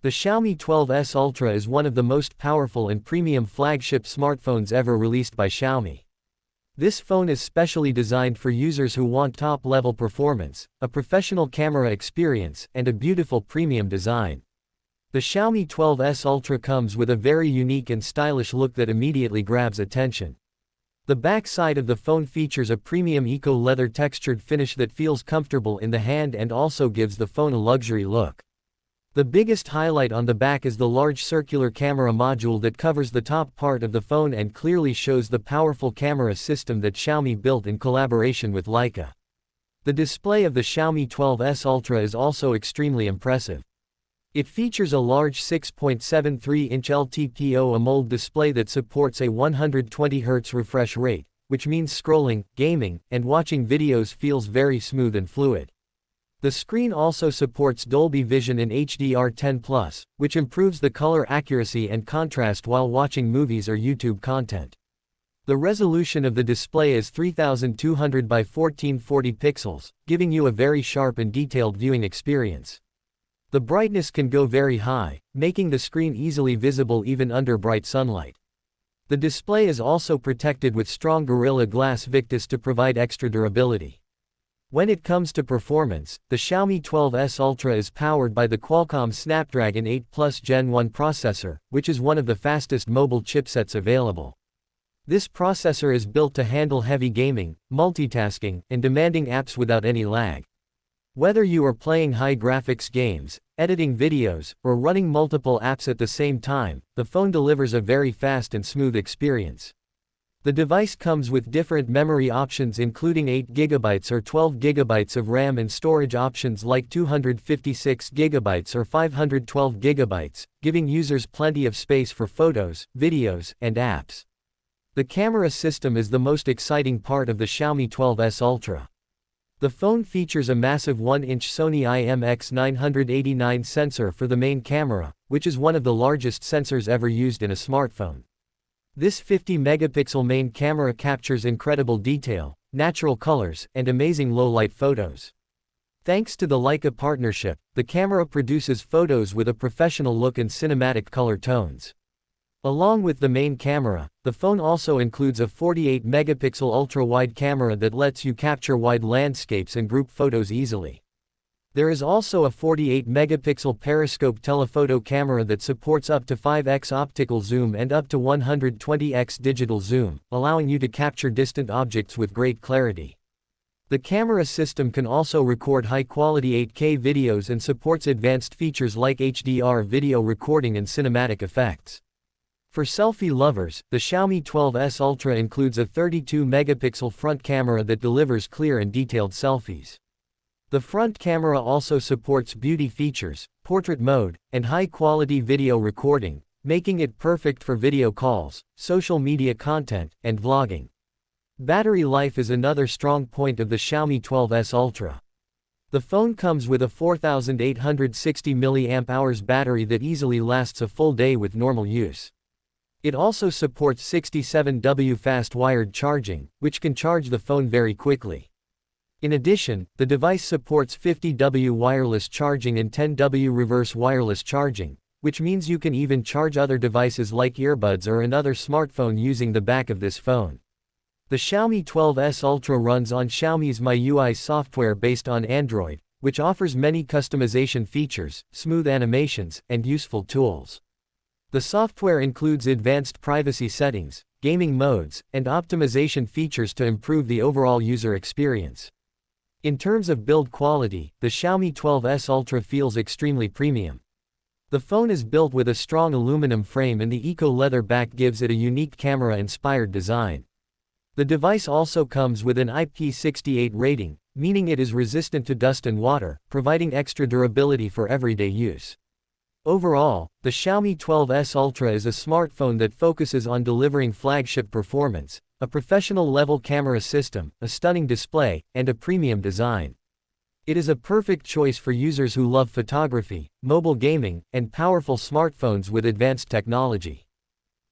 The Xiaomi 12S Ultra is one of the most powerful and premium flagship smartphones ever released by Xiaomi. This phone is specially designed for users who want top-level performance, a professional camera experience, and a beautiful premium design. The Xiaomi 12S Ultra comes with a very unique and stylish look that immediately grabs attention. The back side of the phone features a premium eco-leather textured finish that feels comfortable in the hand and also gives the phone a luxury look. The biggest highlight on the back is the large circular camera module that covers the top part of the phone and clearly shows the powerful camera system that Xiaomi built in collaboration with Leica. The display of the Xiaomi 12S Ultra is also extremely impressive. It features a large 6.73-inch LTPO AMOLED display that supports a 120Hz refresh rate, which means scrolling, gaming, and watching videos feels very smooth and fluid. The screen also supports Dolby Vision in HDR10+, which improves the color accuracy and contrast while watching movies or YouTube content. The resolution of the display is 3200 by 1440 pixels, giving you a very sharp and detailed viewing experience. The brightness can go very high, making the screen easily visible even under bright sunlight. The display is also protected with strong Gorilla Glass Victus to provide extra durability. When it comes to performance, the Xiaomi 12S Ultra is powered by the Qualcomm Snapdragon 8 Plus Gen 1 processor, which is one of the fastest mobile chipsets available. This processor is built to handle heavy gaming, multitasking, and demanding apps without any lag. Whether you are playing high-graphics games, editing videos, or running multiple apps at the same time, the phone delivers a very fast and smooth experience. The device comes with different memory options including 8GB or 12GB of RAM and storage options like 256GB or 512GB, giving users plenty of space for photos, videos, and apps. The camera system is the most exciting part of the Xiaomi 12S Ultra. The phone features a massive 1-inch Sony IMX989 sensor for the main camera, which is one of the largest sensors ever used in a smartphone. This 50-megapixel main camera captures incredible detail, natural colors, and amazing low-light photos. Thanks to the Leica partnership, the camera produces photos with a professional look and cinematic color tones. Along with the main camera, the phone also includes a 48-megapixel ultra-wide camera that lets you capture wide landscapes and group photos easily. There is also a 48-megapixel periscope telephoto camera that supports up to 5x optical zoom and up to 120x digital zoom, allowing you to capture distant objects with great clarity. The camera system can also record high-quality 8K videos and supports advanced features like HDR video recording and cinematic effects. For selfie lovers, the Xiaomi 12S Ultra includes a 32-megapixel front camera that delivers clear and detailed selfies. The front camera also supports beauty features, portrait mode, and high-quality video recording, making it perfect for video calls, social media content, and vlogging. Battery life is another strong point of the Xiaomi 12S Ultra. The phone comes with a 4860 mAh battery that easily lasts a full day with normal use. It also supports 67W fast wired charging, which can charge the phone very quickly. In addition, the device supports 50W wireless charging and 10W reverse wireless charging, which means you can even charge other devices like earbuds or another smartphone using the back of this phone. The Xiaomi 12S Ultra runs on Xiaomi's MIUI software based on Android, which offers many customization features, smooth animations, and useful tools. The software includes advanced privacy settings, gaming modes, and optimization features to improve the overall user experience. In terms of build quality, the Xiaomi 12S Ultra feels extremely premium. The phone is built with a strong aluminum frame and the eco-leather back gives it a unique camera-inspired design. The device also comes with an IP68 rating, meaning it is resistant to dust and water, providing extra durability for everyday use. Overall, the Xiaomi 12S Ultra is a smartphone that focuses on delivering flagship performance, a professional-level camera system, a stunning display, and a premium design. It is a perfect choice for users who love photography, mobile gaming, and powerful smartphones with advanced technology.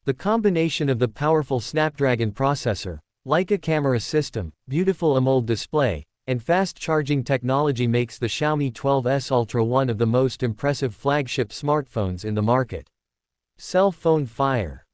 The combination of the powerful Snapdragon processor, Leica camera system, beautiful AMOLED display, and fast charging technology makes the Xiaomi 12S Ultra one of the most impressive flagship smartphones in the market. Cell phone fire.